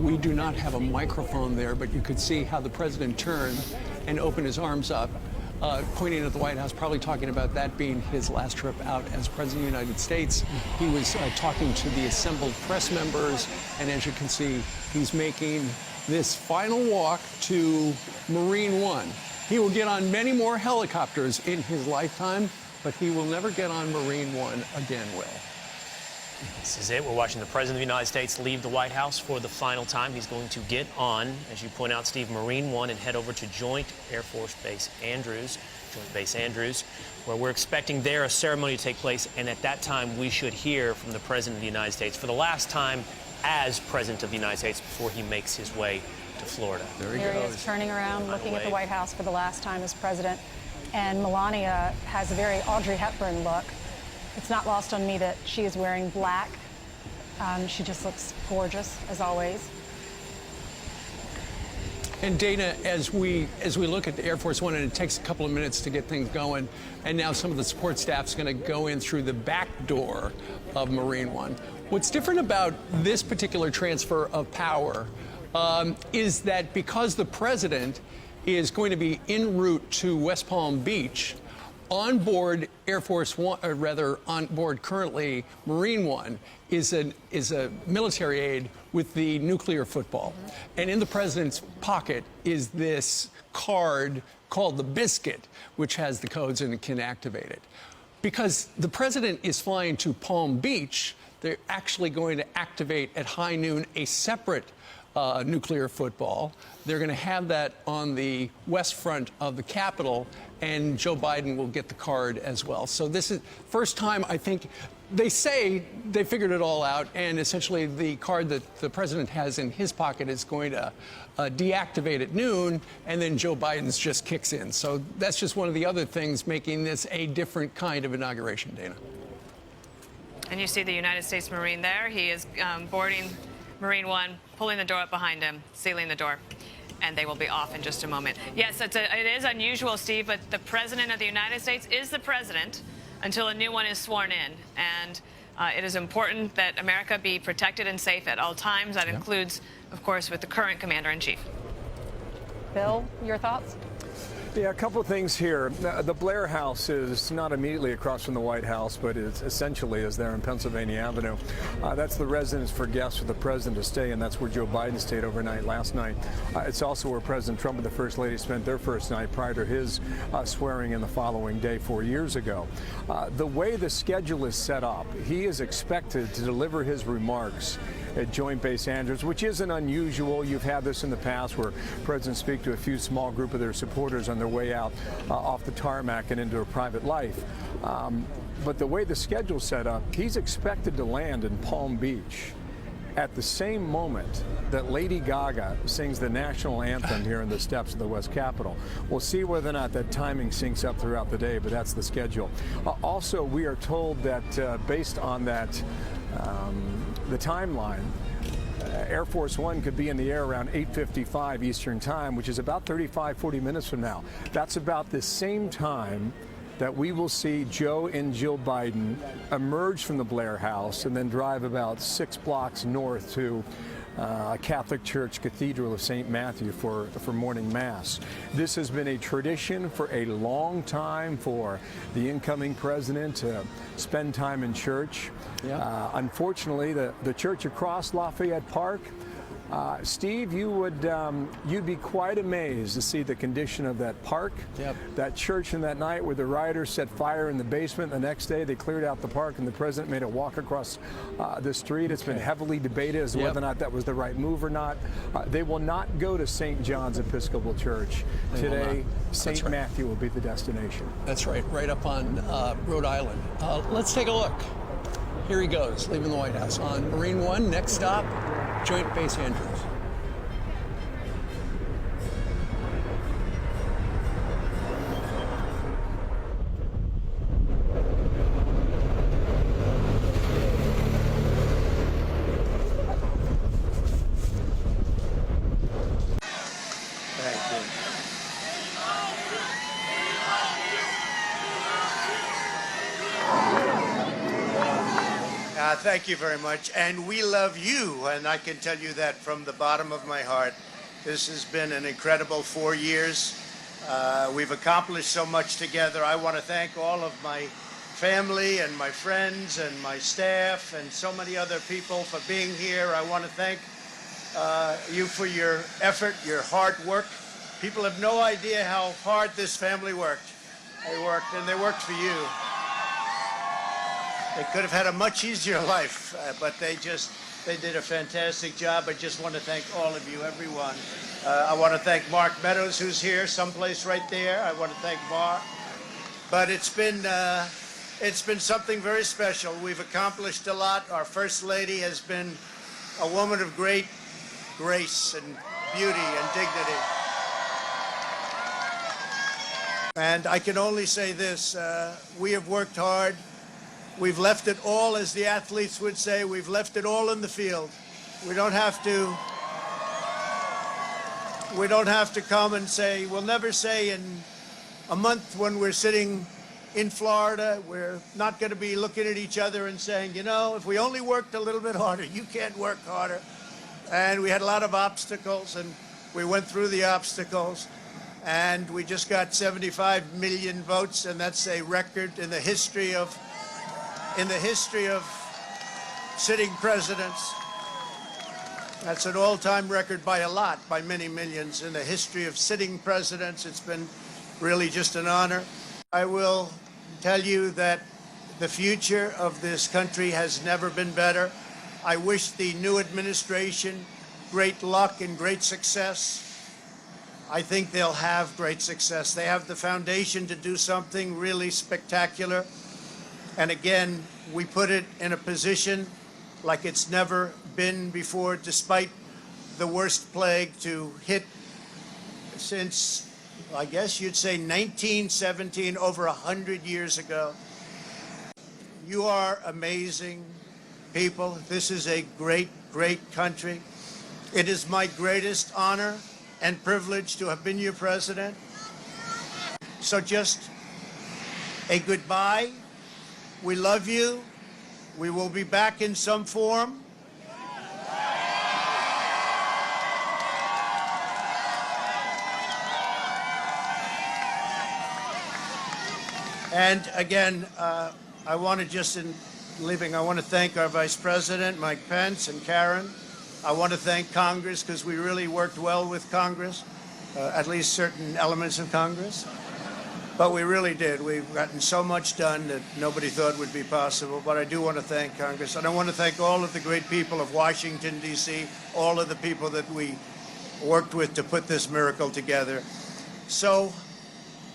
We do not have a microphone there, but you could see how the president turned and opened his arms up, pointing at the White House, probably talking about that being his last trip out as president of the United States. He was talking to the assembled press members, and as you can see, he's making this final walk to Marine One. He will get on many more helicopters in his lifetime, but he will never get on Marine One again, Will. This is it. We're watching the President of the United States leave the White House for the final time. He's going to get on, as you point out, Steve, Marine One and head over to Joint Air Force Base Andrews, where we're expecting there a ceremony to take place. And at that time, we should hear from the President of the United States for the last time as President of the United States before he makes his way to Florida. There he is, turning around, looking at the White House for the last time as president. And Melania has a very Audrey Hepburn look. It's not lost on me that she is wearing black. She just looks gorgeous, as always. And Dana, as we look at the Air Force One, and it takes a couple of minutes to get things going, and now some of the support staff's going to go in through the back door of Marine One. What's different about this particular transfer of power is that because the president is going to be en route to West Palm Beach, on board Air Force One, or rather on board currently Marine One, is a military aide with the nuclear football. And in the president's pocket is this card called the Biscuit, which has the codes and it can activate it. Because the president is flying to Palm Beach, they're actually going to activate at high noon a separate nuclear football. They're going to have that on the west front of the Capitol, and Joe Biden will get the card as well. So this is first time, I think, they say they figured it all out, and essentially the card that the president has in his pocket is going to deactivate at noon, and then Joe Biden's just kicks in. So that's just one of the other things making this a different kind of inauguration, Dana. And you see the United States Marine there. He is boarding Marine One, pulling the door up behind him, sealing the door, and they will be off in just a moment. Yes, it is unusual, Steve, but the President of the United States is the president until a new one is sworn in. And it is important that America be protected and safe at all times. That includes, of course, with the current commander-in-chief. Bill, your thoughts? Yeah, a couple of things here. The Blair House is not immediately across from the White House, but it essentially is there on Pennsylvania Avenue. That's the residence for guests for the president to stay, and that's where Joe Biden stayed overnight last night. It's also where President Trump and the First Lady spent their first night prior to his swearing in the following day 4 years ago. The way the schedule is set up, he is expected to deliver his remarks at Joint Base Andrews, which isn't unusual. You've had this in the past where presidents speak to a few small group of their supporters on their way out off the tarmac and into a private life. But the way the schedule's set up, he's expected to land in Palm Beach at the same moment that Lady Gaga sings the national anthem here in the steps of the West Capitol. We'll see whether or not that timing syncs up throughout the day, but that's the schedule. Also, we are told that based on that, the timeline, Air Force One could be in the air around 8:55 Eastern Time, which is about 35-40 minutes from now. That's about the same time that we will see Joe and Jill Biden emerge from the Blair House and then drive about 6 blocks north to a Catholic Church Cathedral of St. Matthew for morning mass. This has been a tradition for a long time for the incoming president to spend time in church. Unfortunately, the church across Lafayette Park, Steve, you'd be quite amazed to see the condition of that park. That church in that night where the rioters set fire in the basement. The next day they cleared out the park and the president made a walk across the street. It's been heavily debated as to whether or not that was the right move or not. They will not go to St. John's Episcopal Church today. St. Matthew will be the destination. That's right up on Rhode Island. Let's take a look. Here he goes, leaving the White House on Marine One. Next stop, Joint Base Andrews. Thank you very much. And we love you, and I can tell you that from the bottom of my heart. This has been an incredible 4 years. We've accomplished so much together. I want to thank all of my family and my friends and my staff and so many other people for being here. I want to thank you for your effort, your hard work. People have no idea how hard this family worked. They worked, and they worked for you. They could have had a much easier life, but they did a fantastic job. I just want to thank all of you, everyone. I want to thank Mark Meadows, who's here, someplace right there. I want to thank Mark. But it's been something very special. We've accomplished a lot. Our First Lady has been a woman of great grace and beauty and dignity. And I can only say this, we have worked hard. We've left it all, as the athletes would say, we've left it all in the field. We don't have to come and say, we'll never say in a month when we're sitting in Florida, we're not going to be looking at each other and saying, you know, if we only worked a little bit harder, you can't work harder. And we had a lot of obstacles, and we went through the obstacles. And we just got 75 million votes, and that's a record in the history of sitting presidents. That's an all-time record by a lot, by many millions. In the history of sitting presidents, it's been really just an honor. I will tell you that the future of this country has never been better. I wish the new administration great luck and great success. I think they'll have great success. They have the foundation to do something really spectacular. And again, we put it in a position like it's never been before, despite the worst plague to hit since, I guess you'd say 1917, over 100 years ago. You are amazing people. This is a great, great country. It is my greatest honor and privilege to have been your president. So just a goodbye. We love you. We will be back in some form. And again, I want to just, in leaving, I want to thank our Vice President, Mike Pence, and Karen. I want to thank Congress, because we really worked well with Congress, at least certain elements of Congress. But we really did. We've gotten so much done that nobody thought would be possible. But I do want to thank Congress. And I want to thank all of the great people of Washington, D.C., all of the people that we worked with to put this miracle together. So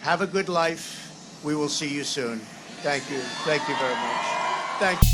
have a good life. We will see you soon. Thank you. Thank you very much. Thank you.